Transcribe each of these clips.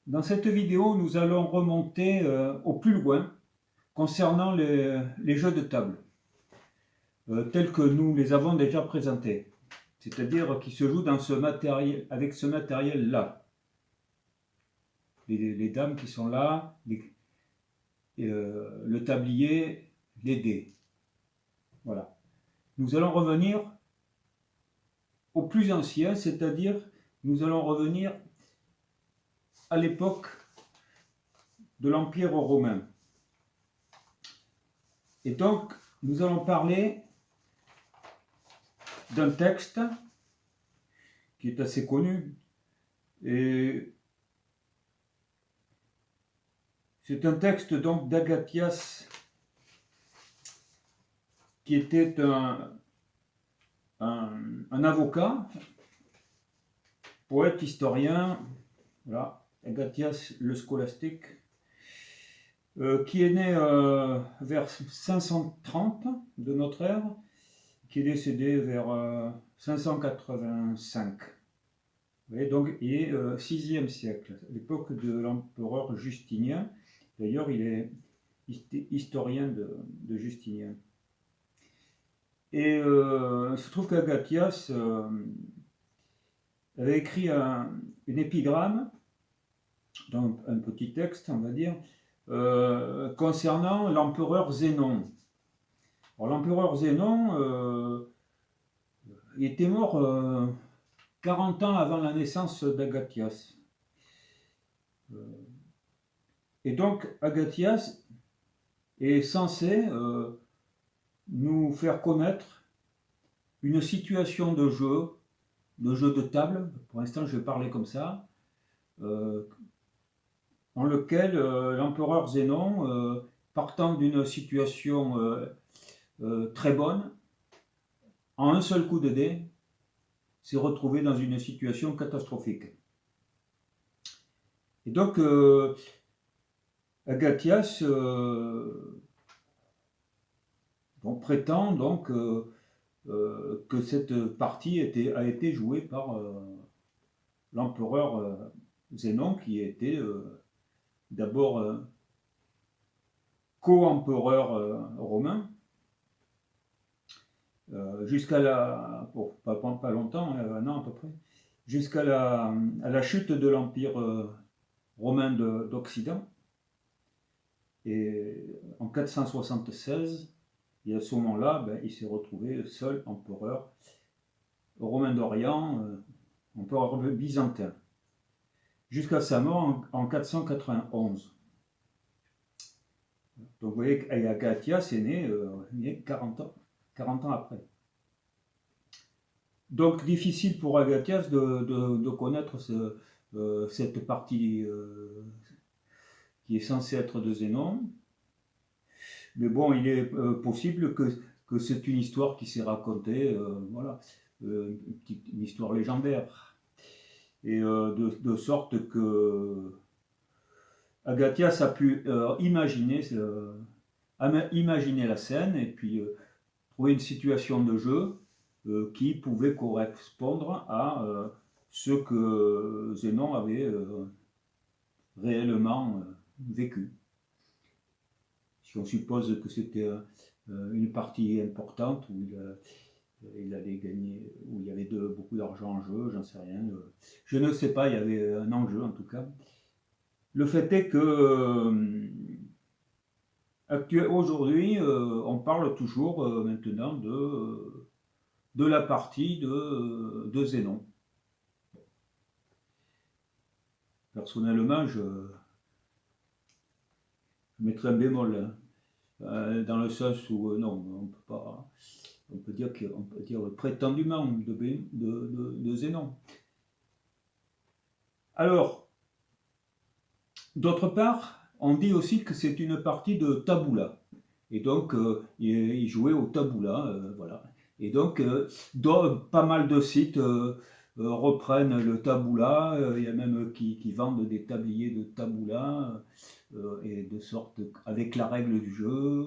Dans cette vidéo, nous allons remonter au plus loin concernant les jeux de table, tels que nous les avons déjà présentés, c'est-à-dire qui se jouent dans ce matériel, avec ce matériel-là. Les dames qui sont là, le tablier, les dés. Voilà. Nous allons revenir au plus ancien, c'est-à-dire nous allons revenir à l'époque de l'Empire romain. Et donc, nous allons parler d'un texte qui est assez connu. Et c'est un texte donc d'Agathias, qui était un avocat, poète, historien, voilà, Agathias le scolastique, qui est né vers 530 de notre ère, qui est décédé vers 585. Vous voyez, donc il est 6e siècle, à l'époque de l'empereur Justinien. D'ailleurs, il est historien de Justinien. Et il se trouve qu'Agathias avait écrit une épigramme, donc un petit texte, on va dire, concernant l'empereur Zénon. Alors, l'empereur Zénon il était mort 40 ans avant la naissance d'Agathias. Et donc, Agathias est censé nous faire connaître une situation de jeu de table, pour l'instant je vais parler comme ça, dans lequel l'empereur Zénon, partant d'une situation très bonne, en un seul coup de dé, s'est retrouvé dans une situation catastrophique. Et donc, Agathias prétend donc que cette partie a été jouée par l'empereur Zénon, qui était d'abord co-empereur romain, jusqu'à pas longtemps, un an à peu près, jusqu'à la chute de l'Empire romain d'Occident. Et en 476, et à ce moment-là, il s'est retrouvé seul empereur romain d'Orient, empereur byzantin, jusqu'à sa mort en 491. Donc vous voyez qu'Agathias est né 40 ans après. Donc difficile pour Agathias de connaître cette partie qui est censée être de Zénon. Mais bon, il est possible que c'est une histoire qui s'est racontée, voilà, une histoire légendaire. Et de sorte que Agathias a pu imaginer la scène et puis trouver une situation de jeu qui pouvait correspondre à ce que Zénon avait réellement vécu. Si on suppose que c'était une partie importante où il allait gagner, où il y avait beaucoup d'argent en jeu, j'en sais rien. Je ne sais pas, il y avait un enjeu en tout cas. Le fait est que aujourd'hui, on parle toujours maintenant de la partie de Zénon. Personnellement, je mettrais un bémol, dans le sens où non, on peut pas. On peut dire prétendument de Zénon. Alors, d'autre part, on dit aussi que c'est une partie de taboula. Et donc, il jouait au taboula, voilà. Et donc, pas mal de sites reprennent le taboula. Il y a même qui vendent des tabliers de taboula, et de sorte avec la règle du jeu,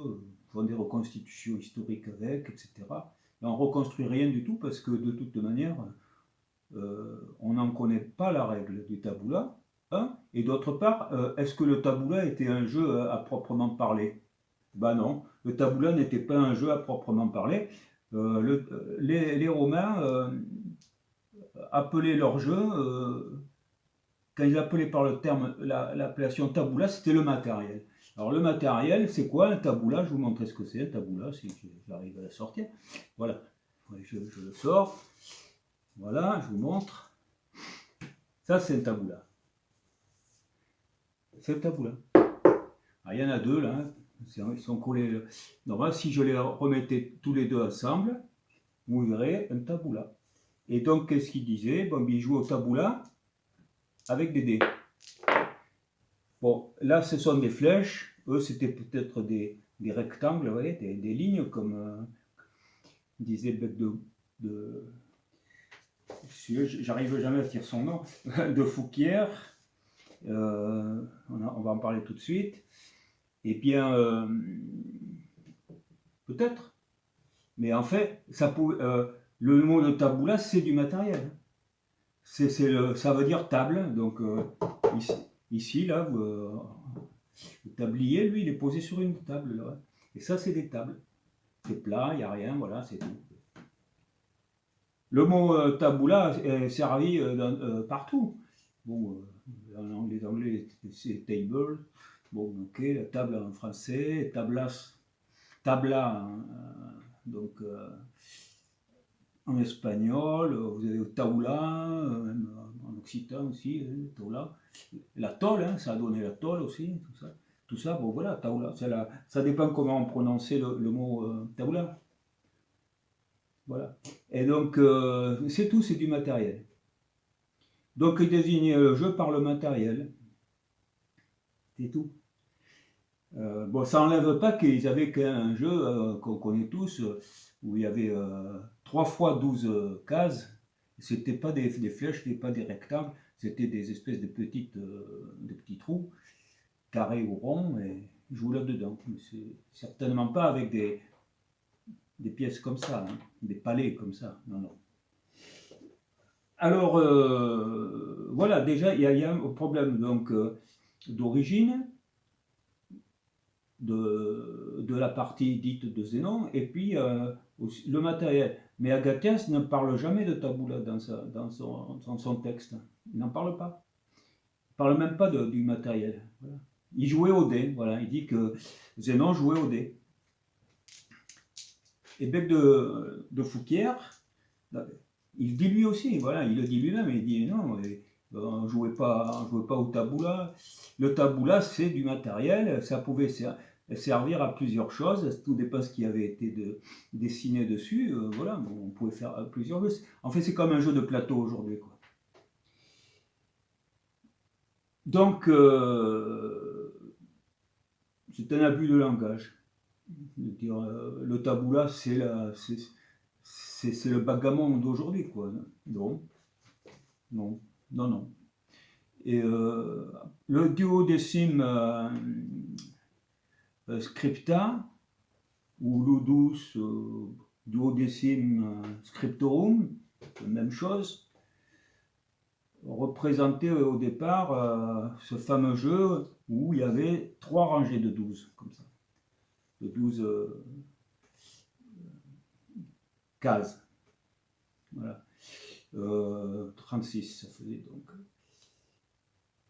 font des reconstitutions historiques avec, etc. on ne reconstruit rien du tout parce que de toute manière, on n'en connaît pas la règle du taboula. Hein, et d'autre part, est-ce que le taboula était un jeu à proprement parler? Ben non, le taboula n'était pas un jeu à proprement parler. Les Romains appelaient leur jeu, quand ils appelaient par le terme l'appellation taboula, c'était le matériel. Alors le matériel, c'est quoi un taboula? Je vais vous montrer ce que c'est un taboula, si j'arrive à la sortir. Voilà, je le sors. Voilà, je vous montre. Ça, c'est un taboula. C'est un taboula. Alors, il y en a deux là, ils sont collés. Donc, si je les remettais tous les deux ensemble, vous verrez un taboula. Et donc, qu'est-ce qu'il disait? Bon, il jouait au taboula avec des dés. Bon, là, ce sont des flèches. Eux, c'était peut-être des rectangles, vous voyez, des lignes, comme disait le bec de j'arrive jamais à dire son nom, de Fouquier. On va en parler tout de suite. Eh bien, peut-être. Mais en fait, le mot de taboula, c'est du matériel. Ça veut dire table. Donc, ici là, le tablier, lui, il est posé sur une table. Là. Et ça, c'est des tables. C'est plat, il n'y a rien, voilà, c'est tout. Le mot taboula est servi partout. Bon, les Anglais, c'est table. Bon, ok, la table en français, tabla, donc en espagnol, vous avez taoula, en occitan aussi, taoula. La tôle, hein, ça a donné la tôle aussi, tout ça. Tout ça, bon voilà, taoula. Ça dépend comment on prononçait le mot taoula. Voilà. Et donc, c'est tout, c'est du matériel. Donc, il désignait le jeu par le matériel. C'est tout. Bon, ça n'enlève pas qu'ils avaient qu'un jeu qu'on connaît tous, où il y avait 3 fois 12 cases. C'était pas des flèches, c'était pas des rectangles, c'était des espèces de petits trous, carrés ou ronds, et ils jouaient là-dedans. C'est certainement pas avec des pièces comme ça, hein, des palets comme ça. Non, non. Alors, voilà, déjà, il y a un problème donc d'origine de la partie dite de Zénon, et puis le matériel. Mais Agathias ne parle jamais de taboula dans son texte. Il n'en parle pas. Il ne parle même pas du matériel. Voilà. Il jouait au dé. Voilà. Il dit que Zénon jouait au dé. Et Bec de Fouquier, il dit lui aussi, voilà, il le dit lui-même, il dit non, on ne jouait pas au taboula. Le taboula, c'est du matériel, ça pouvait servir à plusieurs choses, tout dépend de ce qui avait été dessiné dessus, voilà, on pouvait faire plusieurs jeux. En fait, c'est comme un jeu de plateau aujourd'hui, quoi. Donc, c'est un abus de langage. Dire, le taboula, c'est le bagamon d'aujourd'hui, quoi. Non, non, non, non. Et le duodécime scripta, ou ludus duodécime scriptorum, même chose, représentait au départ ce fameux jeu où il y avait 3 rangées de 12, comme ça. De 12 cases. Voilà. 36, ça faisait donc.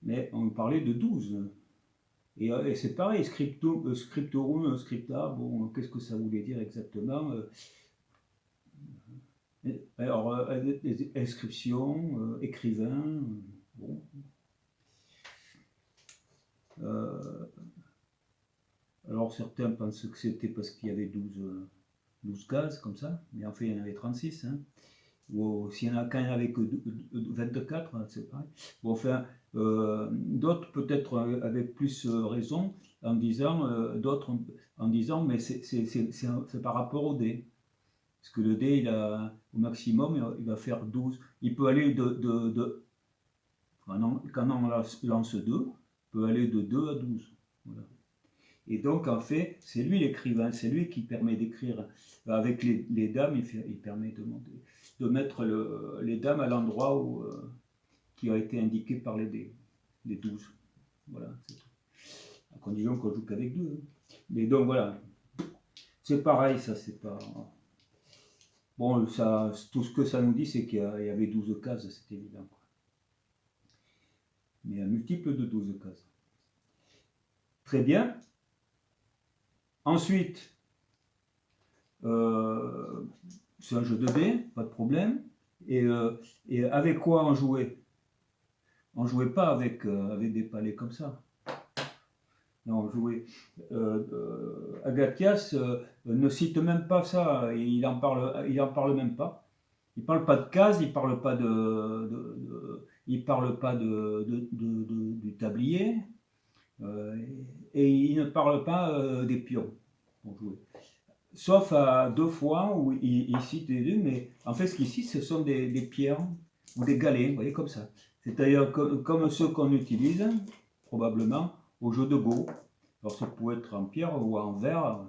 Mais on parlait de 12. Et c'est pareil, scriptorum, scripta, bon, qu'est-ce que ça voulait dire exactement? Alors, inscription, écrivain, bon. Alors certains pensent que c'était parce qu'il y avait 12 cases, comme ça, mais en fait il y en avait 36. Hein. Ou s'il y en a quand il n'y avait que 24, hein, c'est pareil. Bon, enfin, d'autres peut-être avec plus raison en disant, d'autres en disant, mais c'est par rapport au dé. Parce que le dé, il a, au maximum, il va faire 12. Il peut aller quand on lance 2, il peut aller de 2 à 12. Voilà. Et donc, en fait, c'est lui l'écrivain, c'est lui qui permet d'écrire. Avec les dames, il permet de mettre les dames à l'endroit qui a été indiqué par les 12. Voilà, c'est tout. À condition qu'on joue qu'avec 2. Mais donc, voilà. C'est pareil, ça, c'est pas... Bon, ça, tout ce que ça nous dit, c'est qu'il y avait 12 cases, c'est évident. Quoi. Mais un multiple de 12 cases. Très bien. Ensuite, c'est un jeu de dés, pas de problème. Et avec quoi on jouait? On ne jouait pas avec des palets comme ça. Non, on jouait. Agathias ne cite même pas ça. Il en parle même pas. Il parle pas de cases, il parle pas il parle pas du tablier, et il ne parle pas des pions pour jouer. Sauf à 2 fois où il cite les deux, mais en fait, ce qu'il cite, ce sont des pierres ou des galets, vous voyez, comme ça. C'est-à-dire comme ceux qu'on utilise, probablement, au jeu de Go. Alors, ça peut être en pierre ou en verre.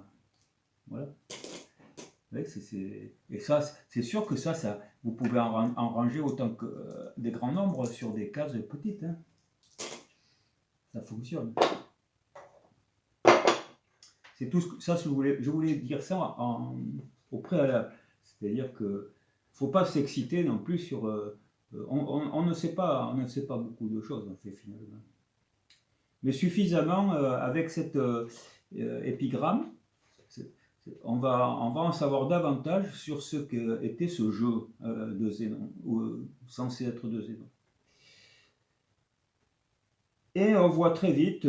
Voilà. Ouais, et ça, c'est sûr que ça vous pouvez en ranger autant que des grands nombres sur des cases petites. Hein. Ça fonctionne. C'est tout ça, je voulais dire ça au préalable. C'est-à-dire que ne faut pas s'exciter non plus sur... on ne sait pas beaucoup de choses, en fait, finalement. Mais suffisamment avec cette épigramme, on va en savoir davantage sur ce qu'était ce jeu de Zénon, censé être de Zénon. Et on voit très vite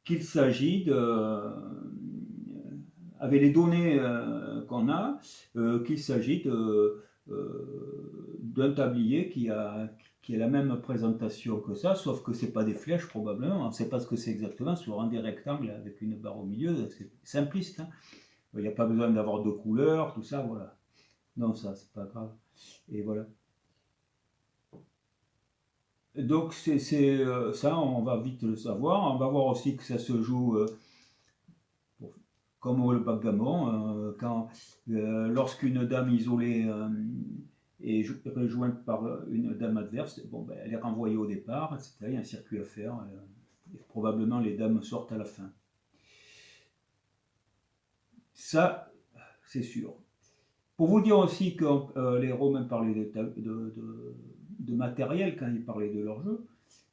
qu'il s'agit avec les données qu'on a, qu'il s'agit d'un tablier qui a la même présentation que ça, sauf que c'est pas des flèches probablement, on ne sait pas ce que c'est exactement, c'est vraiment des rectangles avec une barre au milieu, c'est simpliste. Hein. Il n'y a pas besoin d'avoir 2 couleurs, tout ça, voilà. Non, ça, c'est pas grave. Et voilà. Donc ça, on va vite le savoir. On va voir aussi que ça se joue comme le backgammon, lorsqu'une dame isolée est rejointe par une dame adverse, bon, ben, elle est renvoyée au départ, etc. Il y a un circuit à faire. Et probablement les dames sortent à la fin. Ça, c'est sûr. Pour vous dire aussi que les Romains parlaient de matériel quand ils parlaient de leur jeu,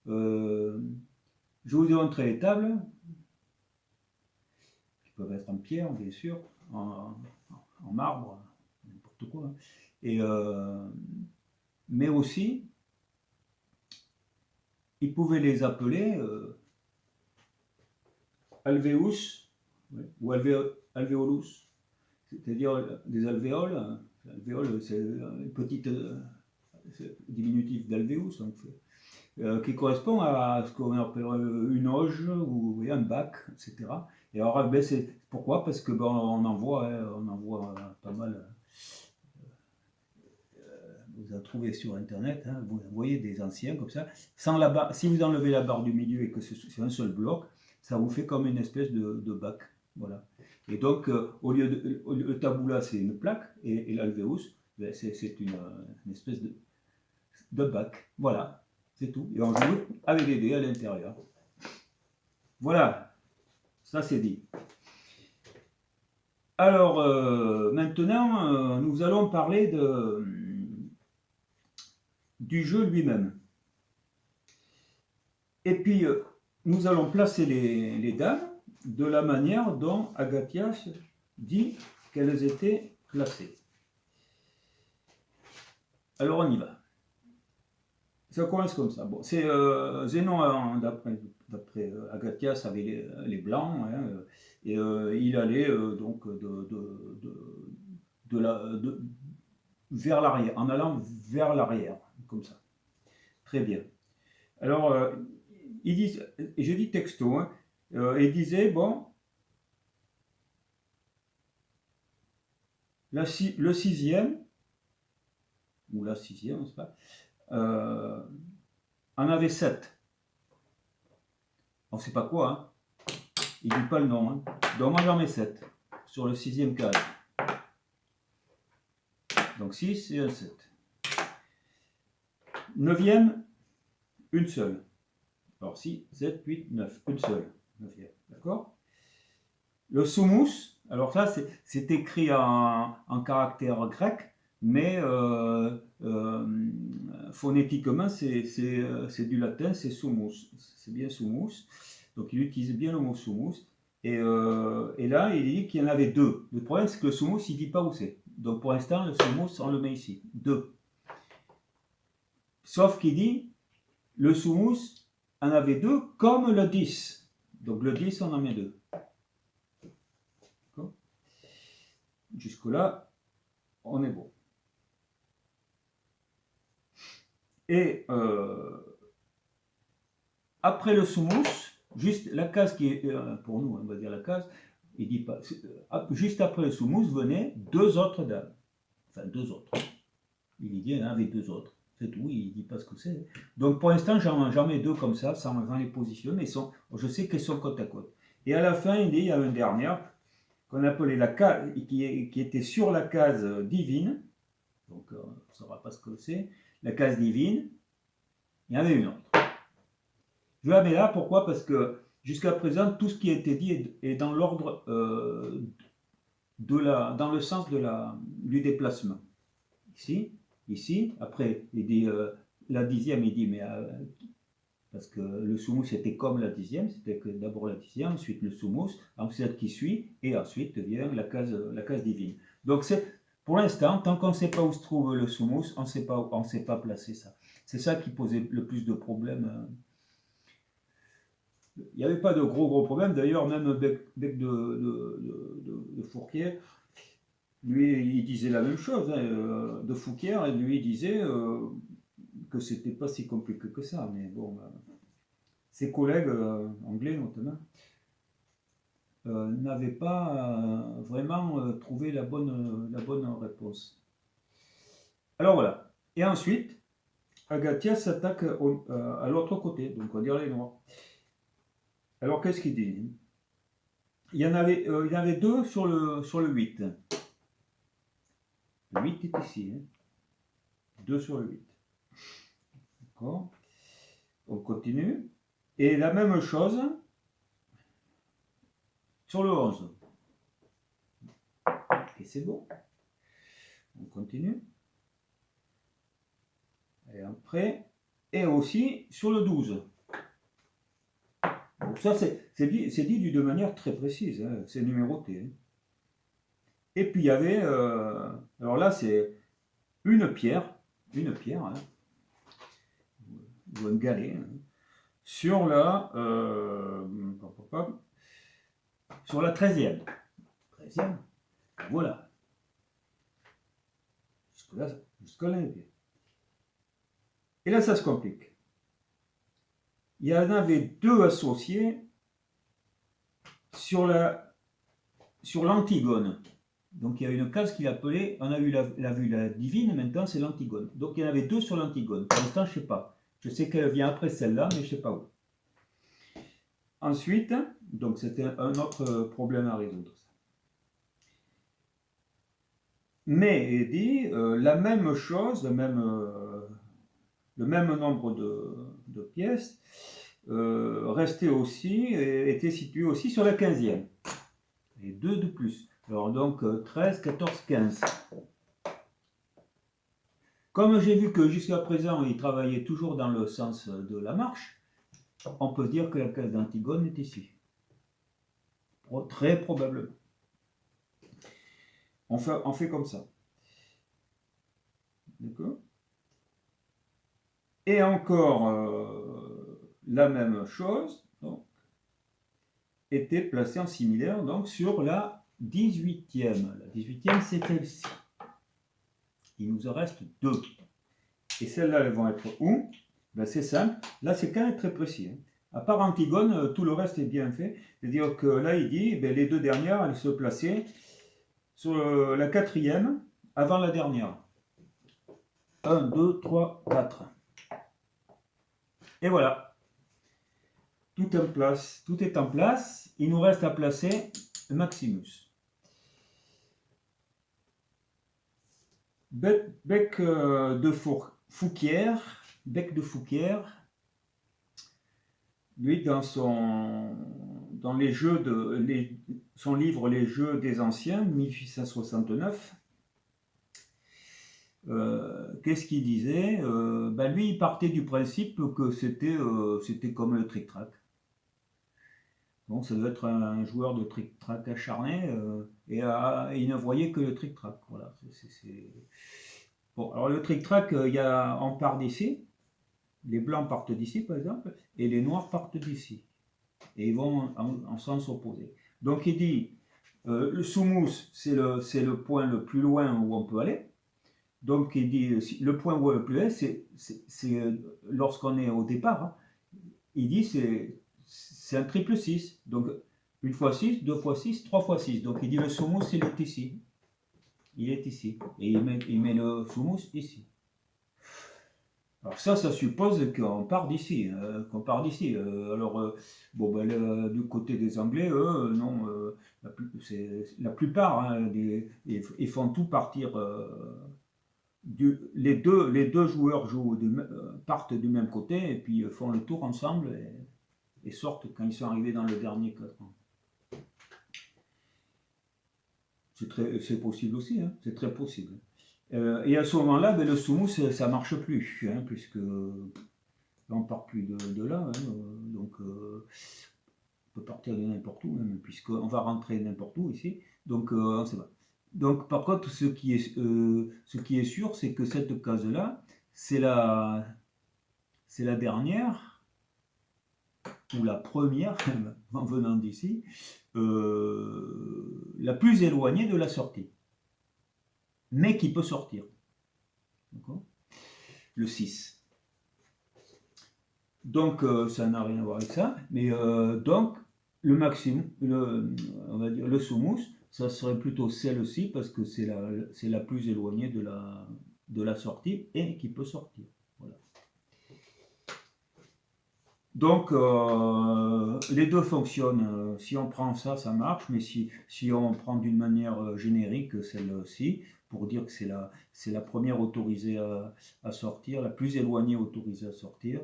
je vous ai montré les tables, qui peuvent être en pierre, bien sûr, en marbre, n'importe quoi. Et, mais aussi, ils pouvaient les appeler alveus ou alveolus, c'est-à-dire des alvéoles. Alvéole, c'est une petite diminutif d'alveus, qui correspond à ce qu'on appelle une auge ou un bac, etc. Et alors, ben, c'est pourquoi? Parce que on en voit pas mal. Vous en trouvez sur internet, hein, vous voyez des anciens comme ça. Sans la barre, si vous enlevez la barre du milieu et que c'est un seul bloc, ça vous fait comme une espèce de bac. Voilà. Et donc, au lieu de le taboula, c'est une plaque, et l'alvéus, ben, c'est une espèce de bac. Voilà, c'est tout. Et on joue avec les dés à l'intérieur. Voilà, ça c'est dit. Alors, maintenant, nous allons parler du jeu lui-même. Et puis, nous allons placer les dames de la manière dont Agathias dit qu'elles étaient placées. Alors, on y va. Ça commence comme ça. Bon, c'est Zénon, d'après Agathias, avait les blancs, hein, et il allait donc vers l'arrière, en allant vers l'arrière, comme ça. Très bien. Alors, il dit, et je dis texto, hein, il disait, bon, le 6e, ou la 6e, n'est-ce pas, en avait 7. On ne sait pas quoi, hein. Il ne dit pas le nom. Hein. Donc moi j'en mets 7 sur le 6e case. Donc 6 et un 7. 9e, une seule. Alors 6, 7, 8, 9, une seule. 9e, d'accord? Le soumous, alors ça c'est écrit en caractère grec, mais phonétiquement c'est du latin, c'est soumous. C'est bien soumous. Donc il utilise bien le mot soumous. Et là, il dit qu'il y en avait 2. Le problème, c'est que le soumous, il ne dit pas où c'est. Donc pour l'instant, le soumous, on le met ici. 2. Sauf qu'il dit, le soumous en avait 2 comme le 10. Donc le 10, on en met 2. Jusque-là, on est bon. Et après le soumous, juste la case qui est, pour nous, on va dire la case, il dit pas, juste après le soumous venaient 2 autres dames. Enfin, 2 autres. Il dit, il y en avait 2 autres. C'est tout, il ne dit pas ce que c'est. Donc pour l'instant, j'en mets 2 comme ça, sans les positionner. Je sais qu'elles sont côte à côte. Et à la fin, il dit, il y a une dernière, qu'on appelait la case, qui était sur la case divine. Donc on ne saura pas ce que c'est. La case divine, il y en avait une autre. Je la mets là, pourquoi? Parce que jusqu'à présent, tout ce qui a été dit est dans l'ordre, dans le sens du déplacement. Ici, après, il dit la 10e, il dit, mais parce que le soumous c'était comme la 10e, c'était d'abord la 10e, ensuite le soumous, ensuite celle qui suit, et ensuite vient la case divine. Donc pour l'instant, tant qu'on ne sait pas où se trouve le soumous, on ne sait pas placer ça. C'est ça qui posait le plus de problèmes. Il n'y avait pas de gros problèmes, d'ailleurs même Bec de Fourquier, lui il disait la même chose, hein, de Fouquier, et lui il disait que c'était pas si compliqué que ça, mais bon, ses collègues anglais notamment n'avaient pas vraiment trouvé la bonne réponse. Alors voilà, et ensuite Agathia s'attaque à l'autre côté, donc on va dire les Noirs. Alors qu'est-ce qu'il dit? Il y en avait 2 sur le 8. Le 8 est ici, hein. 2 sur le 8. D'accord. On continue. Et la même chose sur le 11. Et c'est bon. On continue. Et après, et aussi sur le 12. Donc ça, c'est dit de manière très précise, hein. C'est numéroté. Hein. Et puis il y avait, alors là c'est une pierre, hein, ou un galet, hein, sur la 13e. 13e, voilà. Jusque-là, est bien. Et là, ça se complique. Il y en avait 2 associés sur l'Antigone. Donc il y a une case qu'il appelait, on a vu la divine, maintenant c'est l'Antigone. Donc il y en avait 2 sur l'Antigone. Pour l'instant, je ne sais pas. Je sais qu'elle vient après celle-là, mais je ne sais pas où. Ensuite, donc c'était un autre problème à résoudre. Mais il dit la même chose, le même nombre de pièces restait aussi, était situé aussi sur la 15e. Et 2 de plus. Alors donc 13, 14, 15. Comme j'ai vu que jusqu'à présent il travaillait toujours dans le sens de la marche, on peut dire que la case d'Antigone est ici. Très probablement. On fait comme ça. D'accord. Et encore la même chose donc, était placée en similaire donc, sur la 18e. La 18e, c'est celle-ci. Il nous en reste 2. Et celles-là, elles vont être où? Ben, c'est simple. Là, c'est quand même très précis. Hein. À part Antigone, tout le reste est bien fait. C'est-à-dire que là, il dit, ben, les 2 dernières, elles se plaçaient sur la 4e avant la dernière. 1, 2, 3, 4. Et voilà. tout en place, tout est en place. Il nous reste à placer Maximus. Bec de Fouquier, lui dans les jeux son livre Les Jeux des Anciens, 1869, qu'est-ce qu'il disait? Lui, il partait du principe que c'était comme le trick-track. Donc ça doit être un joueur de trick-track acharné, et il ne voyait que le trick-track. Voilà. Bon, alors le trick-track, on part d'ici. Les blancs partent d'ici, par exemple, et les noirs partent d'ici. Et ils vont en sens opposé. Donc il dit, le sous-mousse, c'est le point le plus loin où on peut aller. Donc il dit, le point où on est le plus loin, c'est lorsqu'on est au départ. Hein, il dit, c'est un triple 6. Donc 1 x 6, 2 x 6, 3 x 6. Donc il dit, le sous-mousse, il est ici. Il est ici. Et il met le sous-mousse ici. Alors ça suppose qu'on part d'ici. Du côté des Anglais, eux, non. La plupart, hein, ils font tout partir. Les deux joueurs partent du même côté et puis font le tour ensemble et sortent quand ils sont arrivés dans le dernier cadran. C'est possible aussi, hein, c'est très possible. Et à ce moment-là, le sous-mousse, ça ne marche plus, hein, puisque on ne part plus de là. Hein, donc, on peut partir de n'importe où, même, puisqu'on va rentrer n'importe où ici. Donc, on ne sait pas. Donc, par contre, ce qui est sûr, c'est que cette case-là, c'est la dernière, ou la première, en venant d'ici, la plus éloignée de la sortie. Mais qui peut sortir. Le 6. Donc, ça n'a rien à voir avec ça. Mais donc, le maximum, on va dire le sous-mousse, ça serait plutôt celle-ci parce que c'est la plus éloignée de la sortie et qui peut sortir. Voilà. Donc, les deux fonctionnent. Si on prend ça, ça marche. Mais si on prend d'une manière générique celle-ci, pour dire que c'est la première autorisée à sortir, la plus éloignée autorisée à sortir,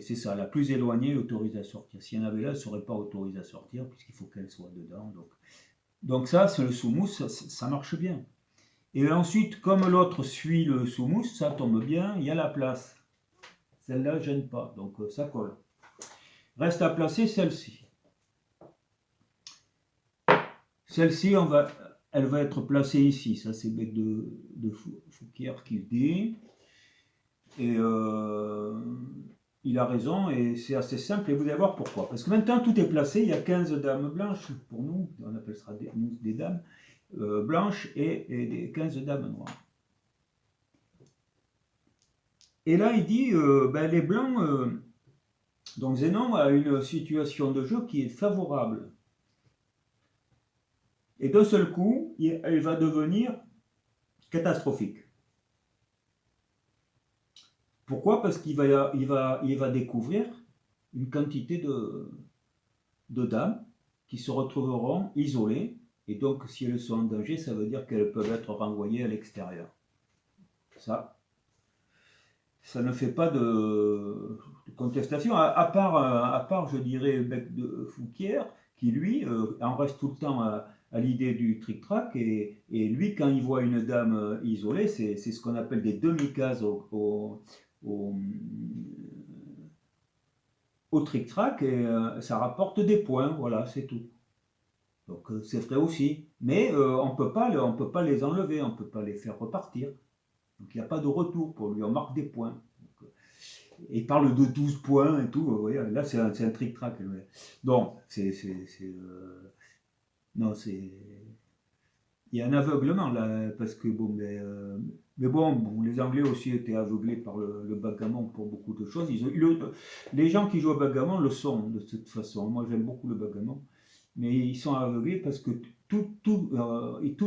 c'est ça, la plus éloignée autorisée à sortir. S'il y en avait là, elle ne serait pas autorisée à sortir, puisqu'il faut qu'elle soit dedans. Donc ça, c'est le sous-mousse, ça marche bien. Et ensuite, comme l'autre suit le sous-mousse, ça tombe bien, il y a la place. Celle-là ne gêne pas, donc ça colle. Reste à placer celle-ci. Celle-ci, elle va être placée ici. Ça, c'est bec de Fouquier qui le dit. Et il a raison, et c'est assez simple, et vous allez voir pourquoi. Parce que maintenant, tout est placé, il y a 15 dames blanches, pour nous, on appelle ça des dames blanches, et des 15 dames noires. Et là, il dit, les blancs, donc Zénon a une situation de jeu qui est favorable. Et d'un seul coup, elle va devenir catastrophique. Pourquoi? Parce qu'il va découvrir une quantité de dames qui se retrouveront isolées. Et donc, si elles sont en danger, ça veut dire qu'elles peuvent être renvoyées à l'extérieur. Ça ne fait pas de contestation, à part, je dirais, bec de Fouquier, qui lui en reste tout le temps à l'idée du trick-track, et lui, quand il voit une dame isolée, c'est ce qu'on appelle des demi-cases au trick-track, et ça rapporte des points, voilà, c'est tout. Donc c'est vrai aussi, mais on ne peut pas les enlever, on ne peut pas les faire repartir. Donc il n'y a pas de retour pour lui, on marque des points. Donc, et il parle de 12 points et tout, vous voyez, là c'est un trick-track. Donc, non, c'est... Il y a un aveuglement là, parce que mais bon, les Anglais aussi étaient aveuglés par le backgammon pour beaucoup de choses. Les gens qui jouent au backgammon le sont de cette façon. Moi j'aime beaucoup le backgammon. mais ils sont aveuglés parce que tout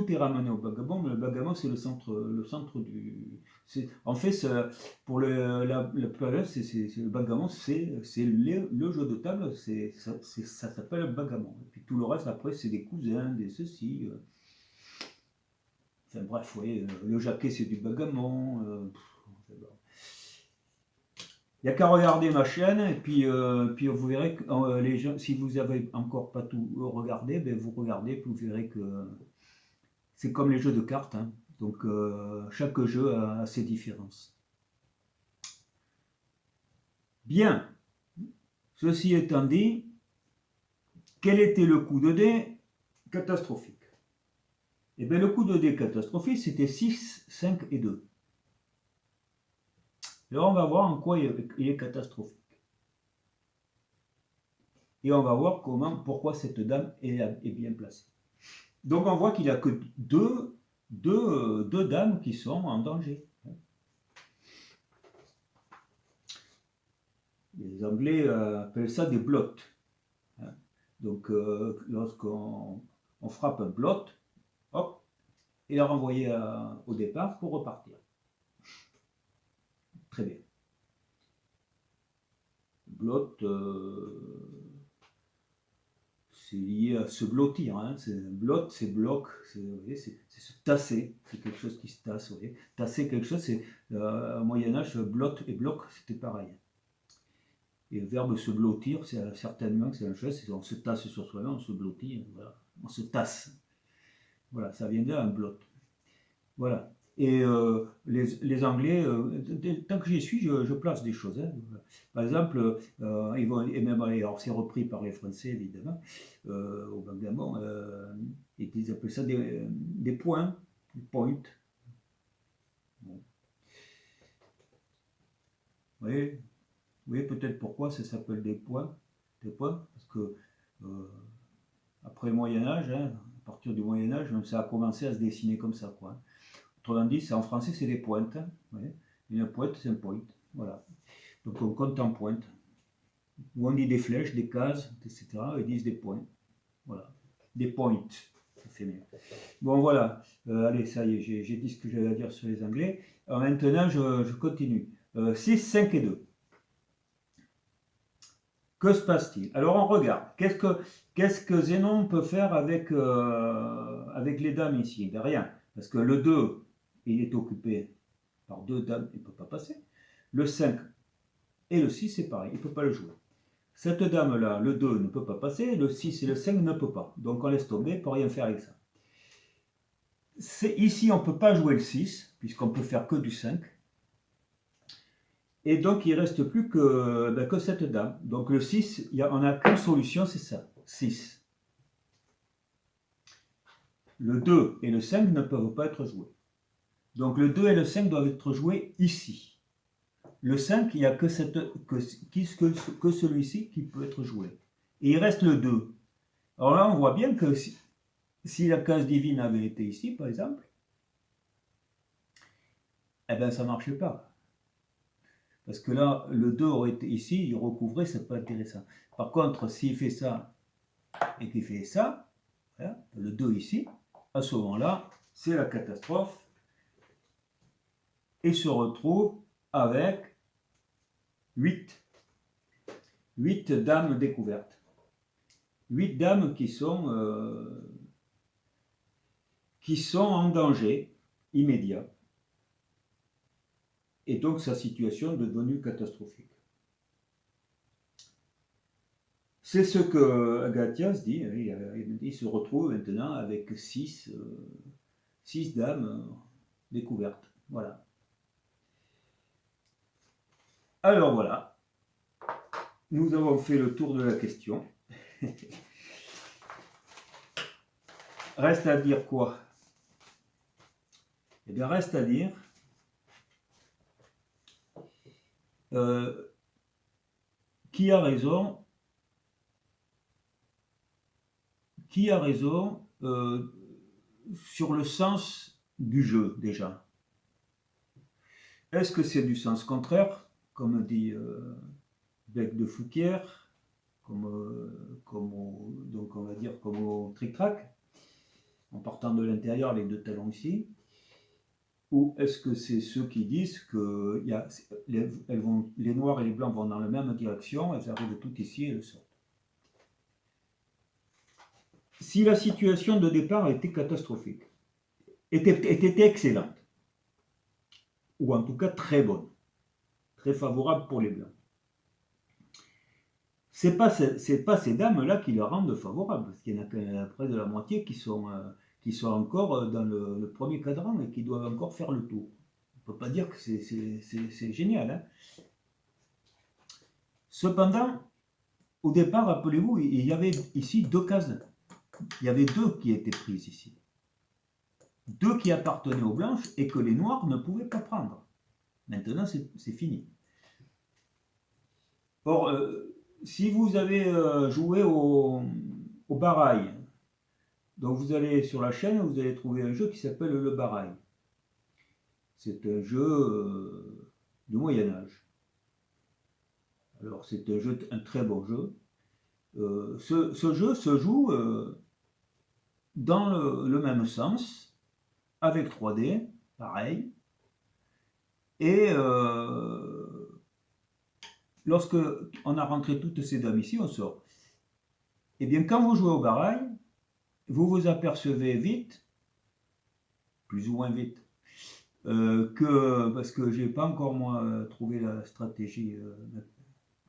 est ramené au Bagamon, mais le Bagamon c'est le centre du. En fait, pour la planète, le Bagamon, c'est le jeu de table, ça s'appelle le Bagamon. Et puis tout le reste, après, c'est des cousins, des ceci. Enfin bref, vous voyez, le Jacquet, c'est du Bagamon. Il n'y a qu'à regarder ma chaîne et puis vous verrez que les gens, si vous n'avez encore pas tout regardé, ben vous regardez puis vous verrez que c'est comme les jeux de cartes. Hein. Donc chaque jeu a ses différences. Bien, ceci étant dit, quel était le coup de dé catastrophique? Eh bien le coup de dé catastrophique c'était 6, 5 et 2. Alors on va voir en quoi il est catastrophique. Et on va voir pourquoi cette dame est bien placée. Donc on voit qu'il n'y a que deux dames qui sont en danger. Les Anglais appellent ça des blots. Donc lorsqu'on frappe un blot, hop, il est renvoyé au départ pour repartir. Très bien. Blot, c'est lié à se blottir. Hein. Blot, c'est bloc, c'est se tasser. C'est quelque chose qui se tasse. Vous voyez. Tasser quelque chose, c'est au Moyen-Âge, blot et bloc, c'était pareil. Et le verbe se blottir, c'est certainement que c'est la même chose. On se tasse sur soi-même, on se blottit, voilà. On se tasse. Voilà, ça vient de là, un blot. Voilà. Et les Anglais, tant que j'y suis, je place des choses. Hein. Par exemple, et même alors c'est repris par les Français évidemment, au Bagamon, et ils appellent ça des points, des points. Bon. Vous voyez peut-être pourquoi ça s'appelle des points, parce que après le Moyen-Âge, hein, à partir du Moyen-Âge, ça a commencé à se dessiner comme ça, quoi. Autrement dit, en français, c'est des pointes. Ouais. Une pointe, c'est un point. Voilà. Donc on compte en pointes. Ou on dit des flèches, des cases, etc. Ils disent des points. Voilà. Des points. Ça fait mieux. Bon, voilà. Allez, ça y est, j'ai dit ce que j'avais à dire sur les Anglais. Alors, maintenant, je continue. 6, 5 et 2. Que se passe-t-il? Alors, on regarde. Qu'est-ce que Zénon peut faire avec les dames ici? Ben, rien. Parce que le 2, il est occupé par deux dames, il ne peut pas passer. Le 5 et le 6, c'est pareil, il ne peut pas le jouer. Cette dame-là, le 2 ne peut pas passer, le 6 et le 5 ne peut pas. Donc on laisse tomber, on ne peut rien faire avec ça. Ici, on ne peut pas jouer le 6, puisqu'on peut faire que du 5. Et donc il ne reste plus que cette dame. Donc le 6, on n'a qu'une solution, c'est ça, 6. Le 2 et le 5 ne peuvent pas être joués. Donc le 2 et le 5 doivent être joués ici. Le 5, il n'y a que celui-ci qui peut être joué. Et il reste le 2. Alors là, on voit bien que si la case divine avait été ici, par exemple, eh bien ça ne marchait pas. Parce que là, le 2 aurait été ici, il recouvrait, c'est pas intéressant. Par contre, s'il fait ça et qu'il fait ça, voilà, le 2 ici, à ce moment-là, c'est la catastrophe. Et se retrouve avec 8 dames découvertes. 8 dames qui sont en danger immédiat. Et donc sa situation est devenue catastrophique. C'est ce que Agathias dit. Il se retrouve maintenant avec 6 dames découvertes. Voilà. Alors voilà. Nous avons fait le tour de la question. Reste à dire quoi? Eh bien, reste à dire qui a raison sur le sens du jeu déjà. Est-ce que c'est du sens contraire, comme dit Bec de Fouquier, donc on va dire comme au tric-trac, en partant de l'intérieur avec 2 talons ici? Ou est-ce que c'est ceux qui disent que les noirs et les blancs vont dans la même direction, elles arrivent toutes ici et elles sortent? Si la situation de départ était catastrophique, était excellente, ou en tout cas très bonne, très favorable pour les blancs, c'est pas ces dames-là qui la rendent favorable, parce qu'il y en a près de la moitié qui sont encore dans le premier cadran et qui doivent encore faire le tour. On ne peut pas dire que c'est génial. Hein. Cependant, au départ, rappelez-vous, il y avait ici 2 cases. Il y avait 2 qui étaient prises ici. 2 qui appartenaient aux blanches et que les noirs ne pouvaient pas prendre. Maintenant, c'est fini. Or, si vous avez joué au barail, donc vous allez sur la chaîne, vous allez trouver un jeu qui s'appelle le barail. C'est un jeu du Moyen-Âge. Alors c'est un très bon jeu. Ce jeu se joue dans le même sens, avec 3D, pareil. Et lorsque on a rentré toutes ces dames ici, on sort. Et bien quand vous jouez au barail, vous vous apercevez vite, plus ou moins vite, parce que je n'ai pas encore moi trouvé la stratégie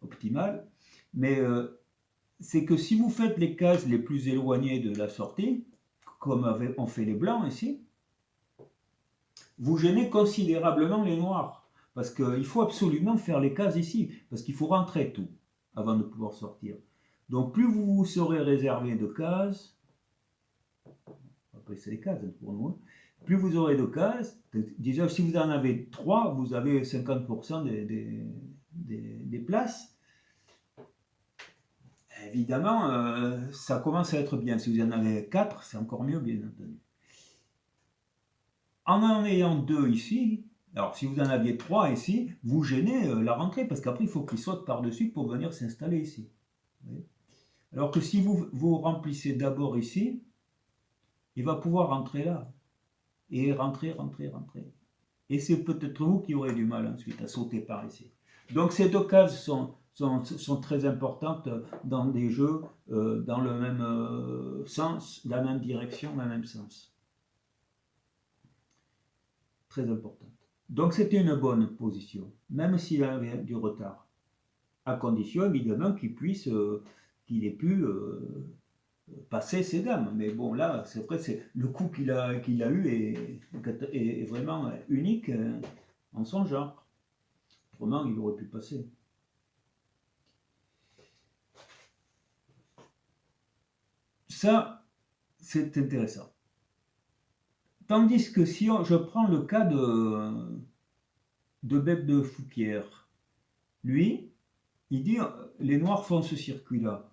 optimale, mais c'est que si vous faites les cases les plus éloignées de la sortie, comme ont fait les blancs ici, vous gênez considérablement les noirs, parce qu'il faut absolument faire les cases ici, parce qu'il faut rentrer tout avant de pouvoir sortir. Donc plus vous vous serez réservé de cases, après c'est les cases pour nous, plus vous aurez de cases, déjà si vous en avez 3, vous avez 50% des places. Évidemment, ça commence à être bien. Si vous en avez 4, c'est encore mieux, bien entendu. En ayant 2 ici, alors si vous en aviez 3 ici, vous gênez la rentrée, parce qu'après il faut qu'il saute par-dessus pour venir s'installer ici. Alors que si vous remplissez d'abord ici, il va pouvoir rentrer là. Et rentrer. Et c'est peut-être vous qui aurez du mal ensuite à sauter par ici. Donc ces 2 cases sont très importantes dans des jeux dans le même sens, la même direction, le même sens. Très importante. Donc c'était une bonne position, même s'il avait du retard, à condition évidemment qu'il ait pu passer ses dames. Mais bon là, c'est vrai, le coup qu'il a eu est vraiment unique en son genre. Autrement, il aurait pu passer. Ça, c'est intéressant. Tandis que si je prends le cas de Bec de Fouquier, lui, il dit les noirs font ce circuit-là.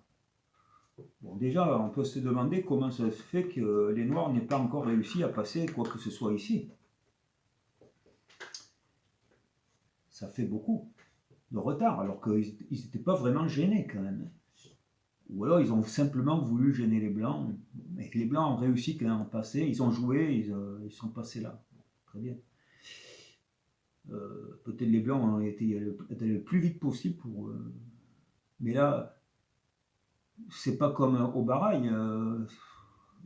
Bon, déjà, on peut se demander comment ça se fait que les noirs n'aient pas encore réussi à passer quoi que ce soit ici. Ça fait beaucoup de retard, alors qu'ils n'étaient pas vraiment gênés quand même. Ou alors ils ont simplement voulu gêner les blancs, et les blancs ont réussi quand même à passer, ils ont joué, ils sont passés là. Très bien. Peut-être les blancs ont été le plus vite possible pour... mais là, c'est pas comme au barail.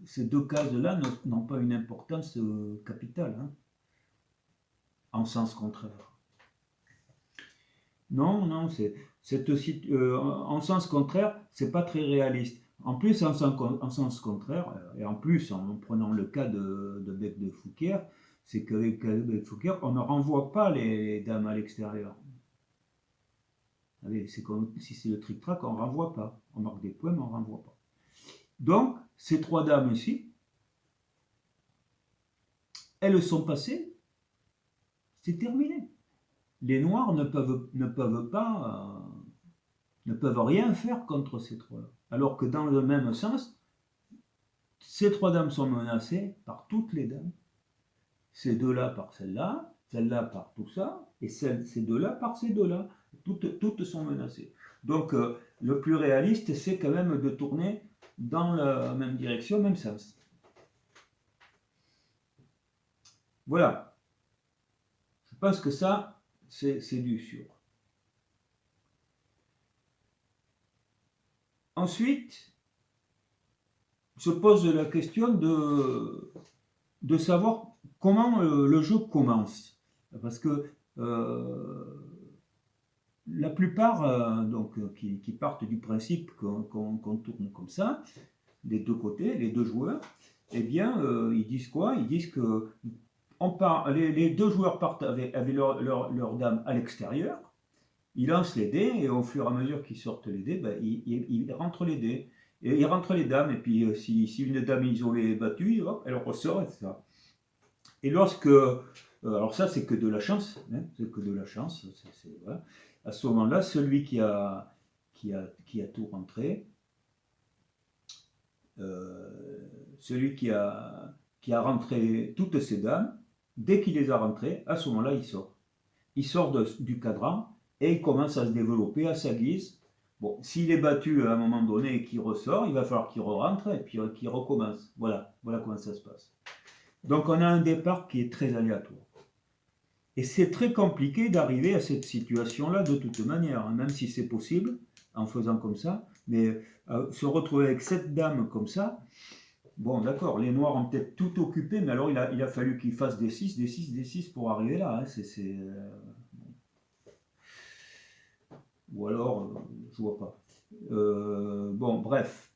Ces 2 cases-là n'ont pas une importance capitale, hein, en sens contraire. Non, en sens contraire, c'est pas très réaliste. En plus, en sens contraire, et en plus en prenant le cas de Bec de Fouquier, c'est qu'avec Bec de Fouquier, on ne renvoie pas les dames à l'extérieur. C'est comme si c'est le tric-trac, on ne renvoie pas. On marque des points, mais on ne renvoie pas. Donc, ces 3 dames ici, elles sont passées, c'est terminé. Les noirs ne peuvent rien faire contre ces 3-là. Alors que dans le même sens, ces 3 dames sont menacées par toutes les dames. Ces 2-là par celle-là par tout ça, et ces 2-là par ces 2-là. Toutes sont menacées. Donc, le plus réaliste, c'est quand même de tourner dans la même direction, même sens. Voilà. Je pense que ça, c'est du sûr. Ensuite, se pose la question de savoir comment le jeu commence. Parce que la plupart qui partent du principe qu'on tourne comme ça, des deux côtés, les deux joueurs, eh bien, ils disent quoi? Ils disent que les deux joueurs partent avec leur dame à l'extérieur, ils lancent les dés, et au fur et à mesure qu'ils sortent les dés, ben, ils rentrent les dés. Et ils rentrent les dames, et puis si une dame isolée est battue, hop, elle ressort, etc. Et lorsque. Alors ça, c'est que de la chance. Hein, c'est que de la chance. Voilà. À ce moment-là, celui qui a tout rentré, celui qui a rentré toutes ses dames, dès qu'il les a rentrées, à ce moment-là, il sort. Il sort du cadran et il commence à se développer à sa guise. Bon, s'il est battu à un moment donné et qu'il ressort, il va falloir qu'il rentre et puis qu'il recommence. Voilà comment ça se passe. Donc on a un départ qui est très aléatoire. Et c'est très compliqué d'arriver à cette situation-là de toute manière, hein, même si c'est possible en faisant comme ça. Mais se retrouver avec 7 dames comme ça, bon d'accord, les noirs ont peut-être tout occupé, mais alors il a fallu qu'ils fassent des 6, des 6, des 6 pour arriver là. Hein. Ou alors, je vois pas. Bon, bref.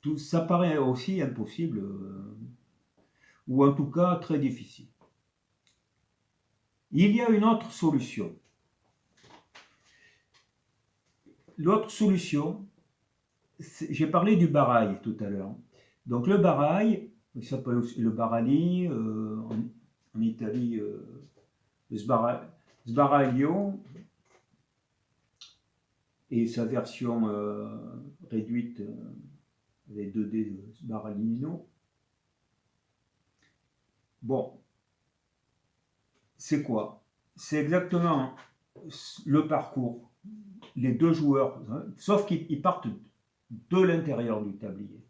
Tout, ça paraît aussi impossible, ou en tout cas très difficile. Il y a une autre solution. L'autre solution, j'ai parlé du barail tout à l'heure. Donc le barail, il s'appelle aussi le barali, en Italie, sbaraglio, et sa version réduite, les 2D de Sbaraglino. Bon, c'est quoi? C'est exactement le parcours. Les deux joueurs, hein, sauf qu'ils partent de l'intérieur du tablier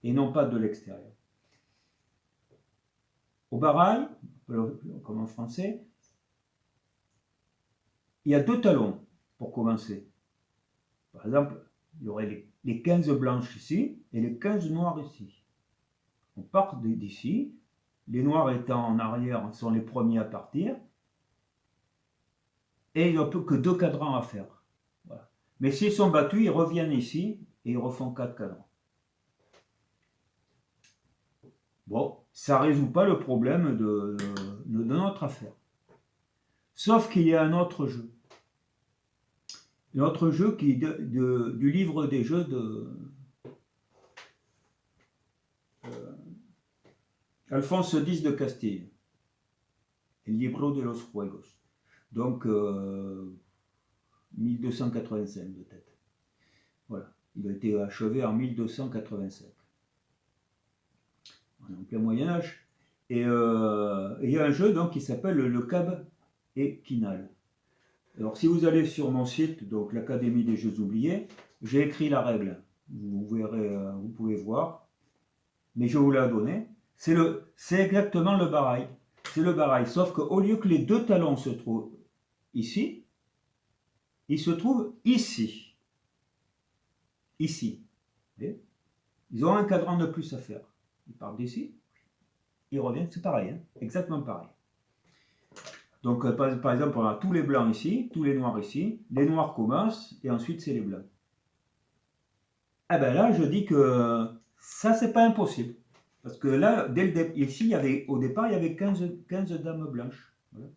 et non pas de l'extérieur. Au barail, comme en français, il y a 2 talons pour commencer. Par exemple, il y aurait les 15 blanches ici et les 15 noires ici. On part d'ici. Les noirs étant en arrière sont les premiers à partir. Et il n'y a que 2 cadrans à faire. Voilà. Mais s'ils sont battus, ils reviennent ici et ils refont 4 cadrans. Bon, ça ne résout pas le problème de notre affaire. Sauf qu'il y a un autre jeu. Un autre jeu qui du livre des jeux de Alphonse X de Castille. El libro de los juegos. Donc, 1285 de tête. Voilà. Il a été achevé en 1285. On est en plein Moyen-Âge. Et il y a un jeu donc, qui s'appelle le Cab et Quinal. Alors, si vous allez sur mon site, donc l'Académie des Jeux Oubliés, j'ai écrit la règle. Vous verrez, vous pouvez voir. Mais je vous l'ai donné. C'est exactement le barail. C'est le barail. Sauf qu'au lieu que les 2 talons se trouvent ici, ils se trouvent ici. Ici. Ils ont un cadran de plus à faire. Ils partent d'ici, ils reviennent, c'est pareil, hein, exactement pareil. Donc par exemple, on a tous les blancs ici, tous les noirs ici, les noirs commencent, et ensuite c'est les blancs. Eh bien là, je dis que ça, c'est pas impossible. Parce que là, ici, au départ, il y avait 15 dames blanches. Voilà.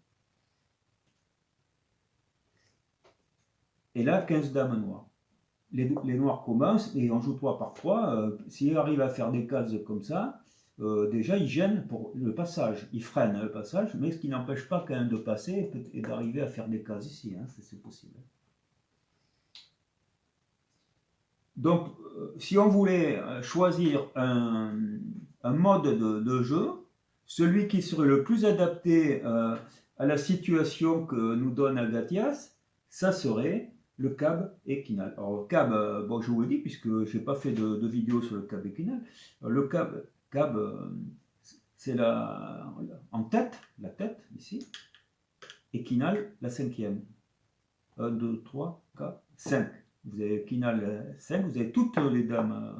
Et là, 15 dames noires. Les noirs commencent et on joue 3 par 3. S'ils arrivent à faire des cases comme ça, déjà ils gênent pour le passage. Ils freinent le passage, mais ce qui n'empêche pas qu'un de passer et d'arriver à faire des cases ici. Hein, c'est possible. Donc, si on voulait choisir un mode de jeu, celui qui serait le plus adapté à la situation que nous donne Agatias, ça serait le câble équinal. Alors, le câble, bon, je vous le dis, puisque je n'ai pas fait de vidéo sur le câble équinal. Le câble c'est en tête, la tête, ici, équinal, la cinquième. 1, 2, 3, 4, 5. Vous avez équinal 5, vous avez toutes les dames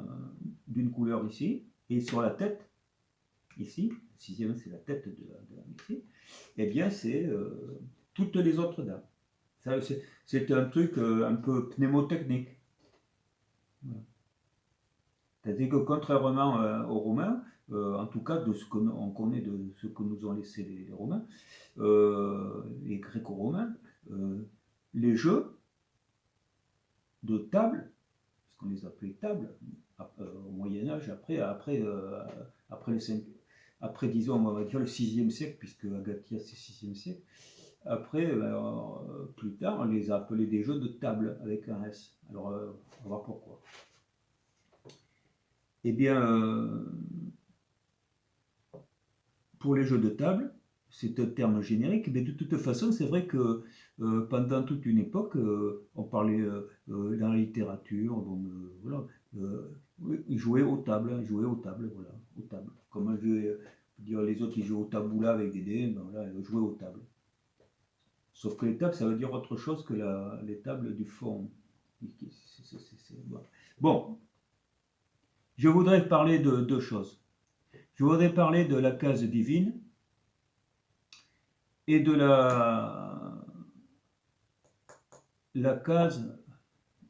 d'une couleur ici, et sur la tête, ici, sixième c'est la tête de la dame ici, et bien c'est toutes les autres dames. C'est un truc un peu mnémotechnique. Voilà. C'est-à-dire que contrairement aux Romains, en tout cas de ce qu'on connaît de ce que nous ont laissé les Romains, les Gréco-Romains, les jeux de table, ce qu'on les appelait tables, au Moyen-Âge, après, disons, on va dire le 6e siècle, puisque Agathias c'est 6e siècle, après, plus tard, on les a appelés des jeux de table avec un S. Alors, on va voir pourquoi. Eh bien, pour les jeux de table, c'est un terme générique, mais de toute façon, c'est vrai que pendant toute une époque, on parlait dans la littérature, bon, voilà, ils jouaient aux tables, voilà, aux tables. Comme dire les autres, ils jouent au taboula avec des dés, ben voilà, ils jouaient aux tables. Sauf que les tables, ça veut dire autre chose que les tables du fond. Bon, je voudrais parler de deux choses. Je voudrais parler de la case divine et de la case,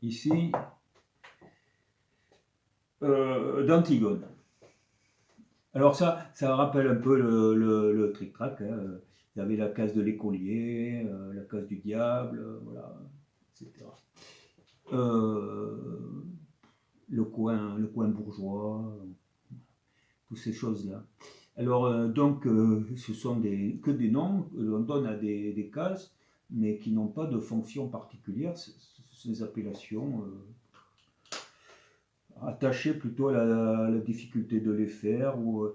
ici, d'Antigone. Alors ça rappelle un peu le tric-trac. Hein. Il y avait la case de l'écolier, la case du diable, voilà, etc. Le coin bourgeois, toutes ces choses-là. Alors, donc, ce sont que des noms que l'on donne à des cases, mais qui n'ont pas de fonction particulière. Ce sont des appellations attachées plutôt à la difficulté de les faire ou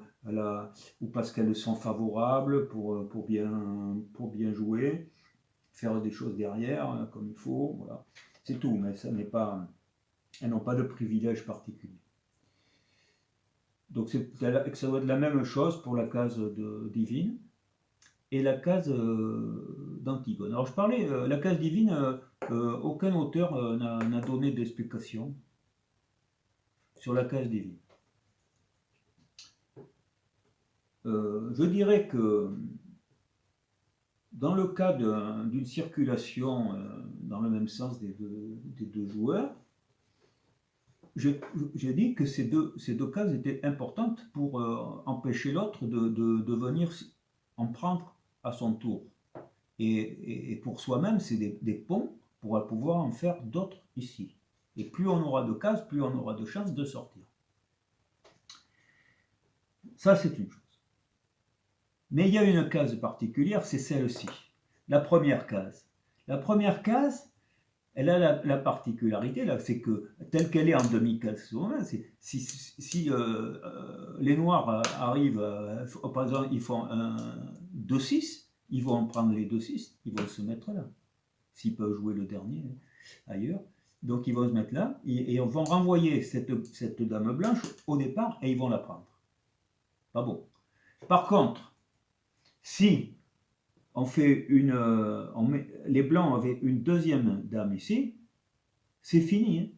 parce qu'elles sont favorables pour bien jouer, faire des choses derrière hein, comme il faut. Voilà. C'est tout, mais ça n'est pas, elles n'ont pas de privilège particulier. Donc ça doit être la même chose pour la case divine et la case d'Antigone. Alors je parlais, la case divine, aucun auteur n'a donné d'explication sur la case divine. Je dirais que dans le cas d'une circulation dans le même sens des deux joueurs, j'ai dit que ces deux cases étaient importantes pour empêcher l'autre de venir en prendre à son tour. Et pour soi-même, c'est des ponts pour pouvoir en faire d'autres ici. Et plus on aura de cases, plus on aura de chances de sortir. Ça, c'est une chose. Mais il y a une case particulière, c'est celle-ci. La première case. La première case, elle a la particularité, là, c'est que, telle qu'elle est en demi-case, si les noirs arrivent, par exemple, ils font un 2-6, ils vont en prendre les 2-6, ils vont se mettre là. S'ils peuvent jouer le dernier ailleurs. Donc ils vont se mettre là, et on va renvoyer cette dame blanche au départ, et ils vont la prendre. Pas bon. Par contre, si on fait les blancs avaient une deuxième dame ici, c'est fini. Hein.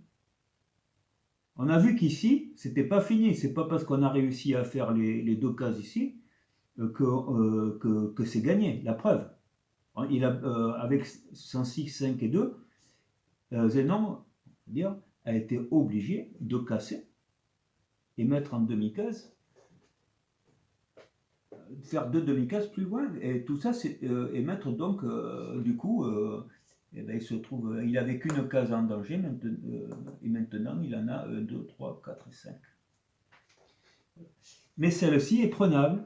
On a vu qu'ici, c'était pas fini. C'est pas parce qu'on a réussi à faire les deux cases ici que c'est gagné. La preuve. Avec 106, 5 et 2, Zénon a été obligé de casser et mettre en demi-case, faire deux demi-cases plus loin, et tout ça, et mettre donc, du coup, il se trouve, il n'avait qu'une case en danger, et maintenant il en a 1, 2, 3, 4 et 5. Mais celle-ci est prenable,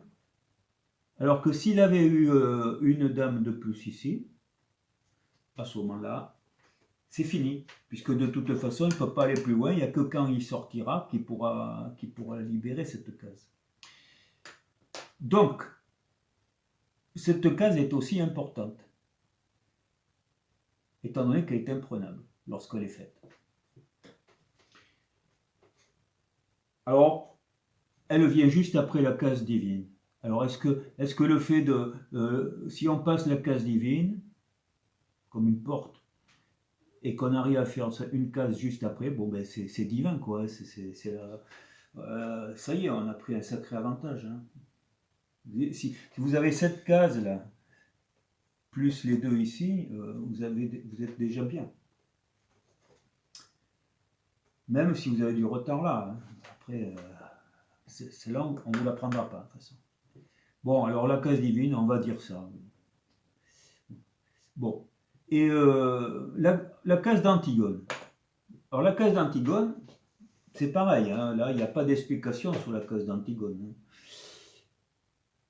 alors que s'il avait eu une dame de plus ici, à ce moment-là, c'est fini, puisque de toute façon, il ne peut pas aller plus loin, il n'y a que quand il sortira qu'il pourra libérer cette case. Donc, cette case est aussi importante, étant donné qu'elle est imprenable. lorsqu'elle est faite. Alors, elle vient juste après la case divine. Alors, est-ce que le fait de... si on passe la case divine, comme une porte, et qu'on arrive à faire une case juste après, bon, ben c'est divin, quoi. Ça y est, on a pris un sacré avantage. Hein. Si vous avez cette case-là, plus les deux ici, vous êtes déjà bien. Même si vous avez du retard là. Hein. Après, c'est là, on ne vous la prendra pas, de toute façon. Bon, alors la case divine, on va dire ça. Bon. Et la case d'Antigone. Alors la case d'Antigone, c'est pareil. Hein, là, il n'y a pas d'explication sur la case d'Antigone. Hein.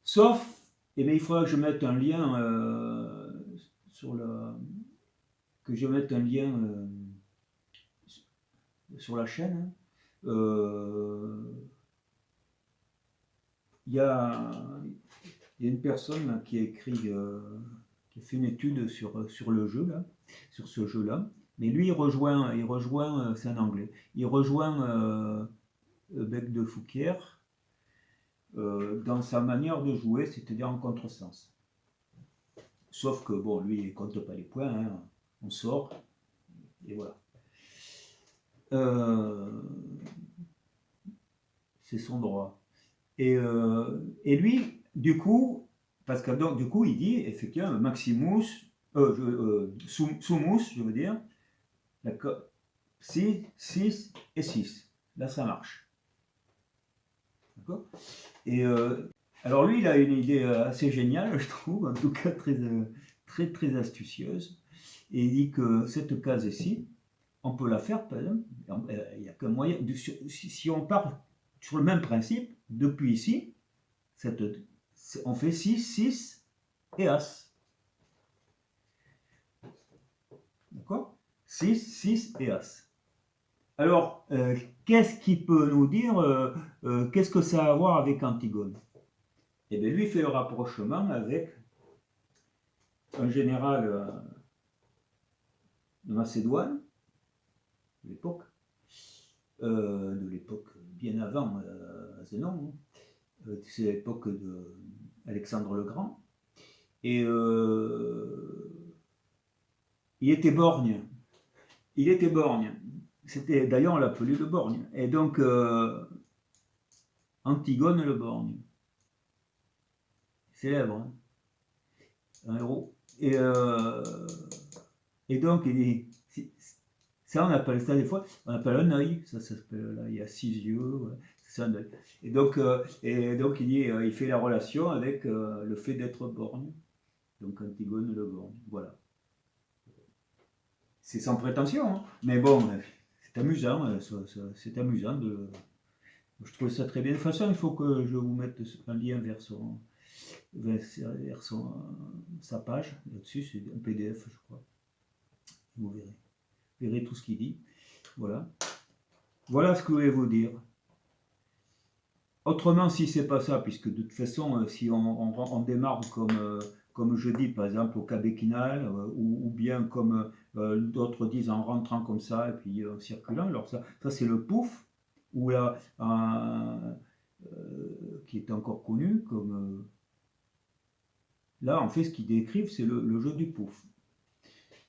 Sauf, eh bien, il faudra que je mette un lien sur la chaîne. Hein. Il y a une personne qui a écrit, qui a fait une étude sur le jeu là, sur ce jeu-là. Mais lui, il rejoint, c'est un anglais, il rejoint Bec de Fouquier dans sa manière de jouer, c'est-à-dire en contresens. Sauf que bon, lui, il compte pas les points, hein. On sort et voilà. C'est son droit. Et lui, du coup, parce que donc, du coup, il dit effectivement Maximus, Sumus, je veux dire, 6 et 6. Là, ça marche. D'accord. Et alors lui, il a une idée assez géniale, je trouve, en tout cas très astucieuse. Et il dit que cette case ici, on peut la faire, par exemple, il n'y a qu'un moyen, si on part sur le même principe, depuis ici, on fait 6, 6 et As. D'accord. 6, 6 et As. Alors, qu'est-ce qu'il peut nous dire qu'est-ce que ça a à voir avec Antigone? Eh bien, lui fait le rapprochement avec un général de Macédoine, de l'époque bien avant Zénon, c'est l'époque d'Alexandre le Grand, et il était borgne. D'ailleurs, on l'appelait le borgne. Et donc, Antigone le borgne. Célèbre, hein, un héros. Et donc, il dit, ça, on appelle ça des fois, on appelle un œil. Ça s'appelle, là, il y a 6 yeux. Ouais, c'est un œil. Et donc, il dit, il fait la relation avec le fait d'être borgne. Donc, Antigone le borgne. Voilà. C'est sans prétention, hein, mais bon, c'est amusant. C'est amusant de. Je trouve ça très bien. De toute façon, il faut que je vous mette un lien vers sa page. Là-dessus, c'est un PDF, je crois. Vous verrez. Vous verrez tout ce qu'il dit. Voilà. Voilà ce que je voulais vous dire. Autrement, si c'est pas ça, puisque de toute façon, si on démarre comme je dis, par exemple, au Cabéquinal, ou bien comme d'autres disent en rentrant comme ça, et puis en circulant, alors ça c'est le pouf, ou là, qui est encore connu comme... là, en fait, ce qu'ils décrivent, c'est le jeu du pouf.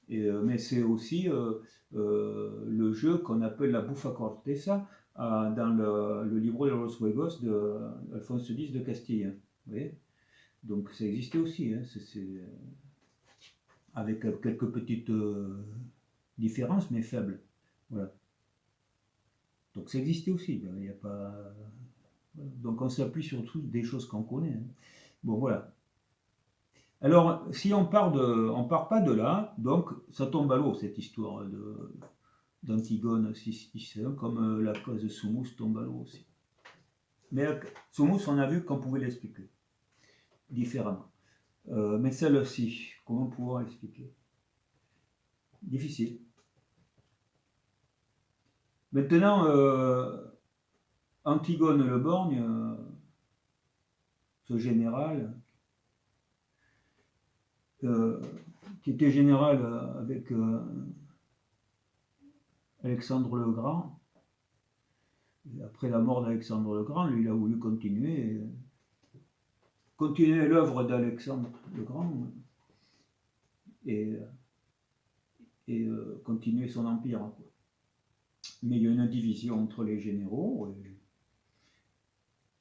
Mais c'est aussi le jeu qu'on appelle la buffa cortesa dans le Libro de los Juegos d'Alphonse X de Castille. Vous voyez. Donc ça existait aussi, hein, avec quelques petites différences, mais faibles. Voilà. Donc ça existait aussi. Il n'y a pas... Donc on s'appuie surtout des choses qu'on connaît. Hein. Bon, voilà. Alors, si on part pas de là, donc ça tombe à l'eau cette histoire d'Antigone 6-1, comme la cause de Sumus tombe à l'eau aussi. Mais Sumus, on a vu qu'on pouvait l'expliquer différemment. Mais celle-ci, comment pouvoir l'expliquer? Difficile. Maintenant, Antigone le borgne, ce général, qui était général avec Alexandre le Grand. Et après la mort d'Alexandre le Grand, lui, il a voulu continuer l'œuvre d'Alexandre le Grand et, continuer son empire, quoi. Mais il y a une division entre les généraux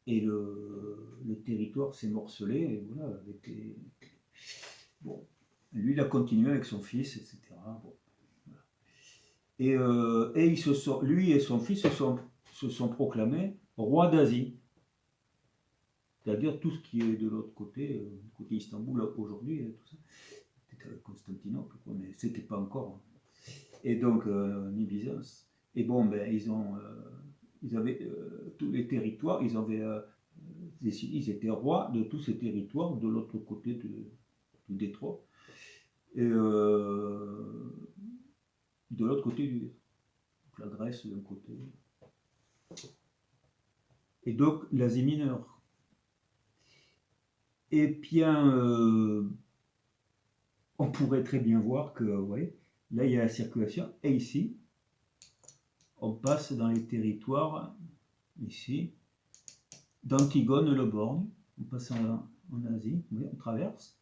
et le territoire s'est morcelé, et voilà, bon, lui il a continué avec son fils, etc. Bon, voilà. Et lui et son fils se sont proclamés rois d'Asie, c'est-à-dire tout ce qui est de l'autre côté, côté Istanbul aujourd'hui, tout ça, c'était Constantinople, quoi, mais c'était pas encore. Et donc, ni Byzance. Et bon, ben, ils avaient tous les territoires, ils étaient rois de tous ces territoires de l'autre côté du détroit. Et de l'autre côté du détroit. La Grèce d'un côté. Et donc, l'Asie mineure. Et bien, on pourrait très bien voir que, vous voyez, là, il y a la circulation. Et ici, on passe dans les territoires, ici, d'Antigone le Borgne. On passe en Asie, oui, on traverse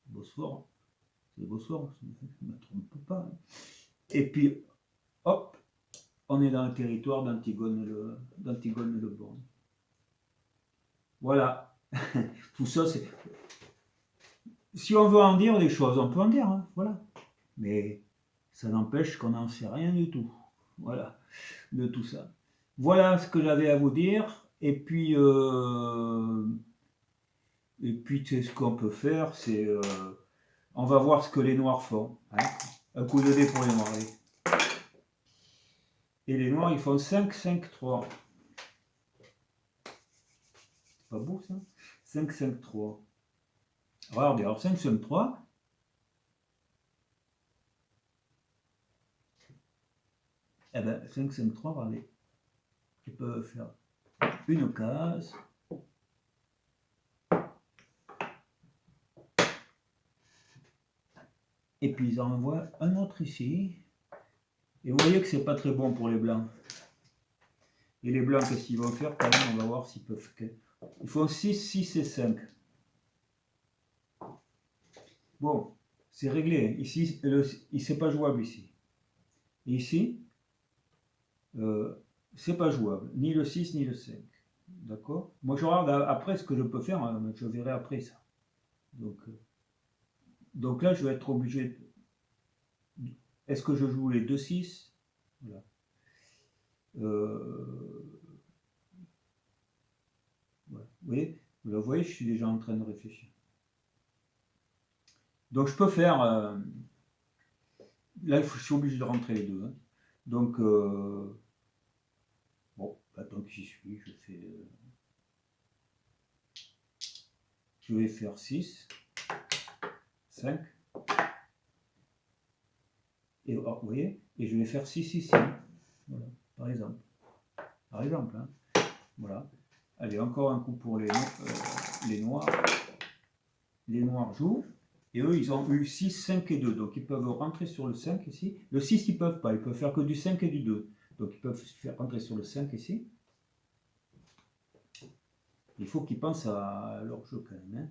Bosphore. C'est le Bosphore, je ne me trompe pas. Et puis, hop, on est dans le territoire d'Antigone le Borgne. Voilà. Tout ça, c'est... Si on veut en dire des choses, on peut en dire, hein, voilà. Mais ça n'empêche qu'on n'en sait rien du tout. Voilà, de tout ça. Voilà ce que j'avais à vous dire. Et puis ce qu'on peut faire, c'est... on va voir ce que les Noirs font. Hein. Un coup de dé pour les Noirs. Allez. Et les Noirs, ils font 5, 5, 3. C'est pas beau, ça? 5, 5, 3. Regardez, alors 5, 5, 3. Eh bien, 5, 5, 3, regardez. Ils peuvent faire une case. Et puis ils en envoient un autre ici. Et vous voyez que c'est pas très bon pour les blancs. Et les blancs, qu'est-ce qu'ils vont faire? Quand même, on va voir s'ils peuvent... Ils font 6, 6 et 5. Bon, c'est réglé. Ici, c'est pas jouable ici. Et ici, c'est pas jouable. Ni le 6, ni le 5. D'accord? Moi, je regarde après ce que je peux faire. Hein, je verrai après ça. Donc là, je vais être obligé... Est-ce que je joue les 2, 6? Voilà. Ouais. Vous voyez, je suis déjà en train de réfléchir. Donc je peux faire... là, je suis obligé de rentrer les deux. Hein. Donc, bon, tant que j'y suis, je vais faire 6, 5. Et vous voyez, et je vais faire 6 ici. Voilà, par exemple. Par exemple, hein. Voilà. Allez, encore un coup pour les noirs. Les noirs jouent. Et eux, ils ont eu 6, 5 et 2. Donc, ils peuvent rentrer sur le 5 ici. Le 6, ils ne peuvent pas. Ils peuvent faire que du 5 et du 2. Donc, ils peuvent faire rentrer sur le 5 ici. Il faut qu'ils pensent à leur jeu quand même. Hein.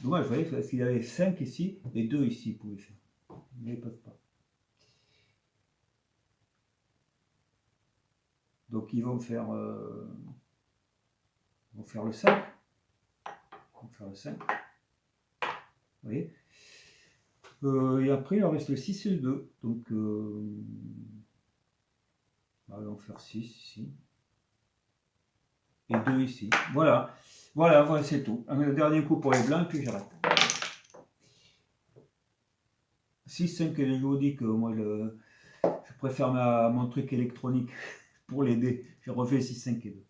Dommage, vous voyez, s'il y avait 5 ici et 2 ici, ils pouvaient faire. Mais ils ne peuvent pas. Donc, ils vont faire le 5. On va faire le 5. Vous voyez. Et après, il en reste le 6 et le 2. Donc, on va faire 6 ici. Et 2 ici. Voilà. Voilà, c'est tout. Un dernier coup pour les blancs, puis j'arrête. 6, 5, et je vous dis que moi, je préfère mon truc électronique pour les dés. J'ai refait 6, 5 et 2.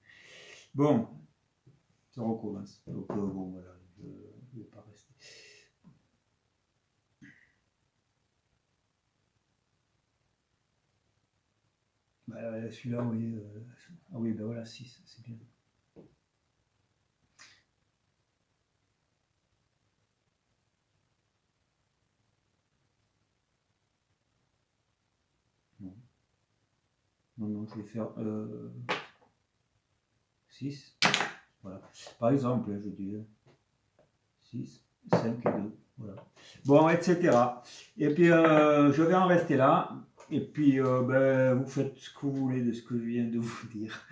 Bon, ça recommence. Donc, bon, voilà, je ne vais pas rester. Bah, celui-là, vous voyez. Ah oui, ben voilà, 6, c'est bien. Non, je vais faire 6. Voilà. Par exemple, je dis 6, 5 et 2. Voilà. Bon, etc. Et puis, je vais en rester là. Et puis, ben, vous faites ce que vous voulez de ce que je viens de vous dire.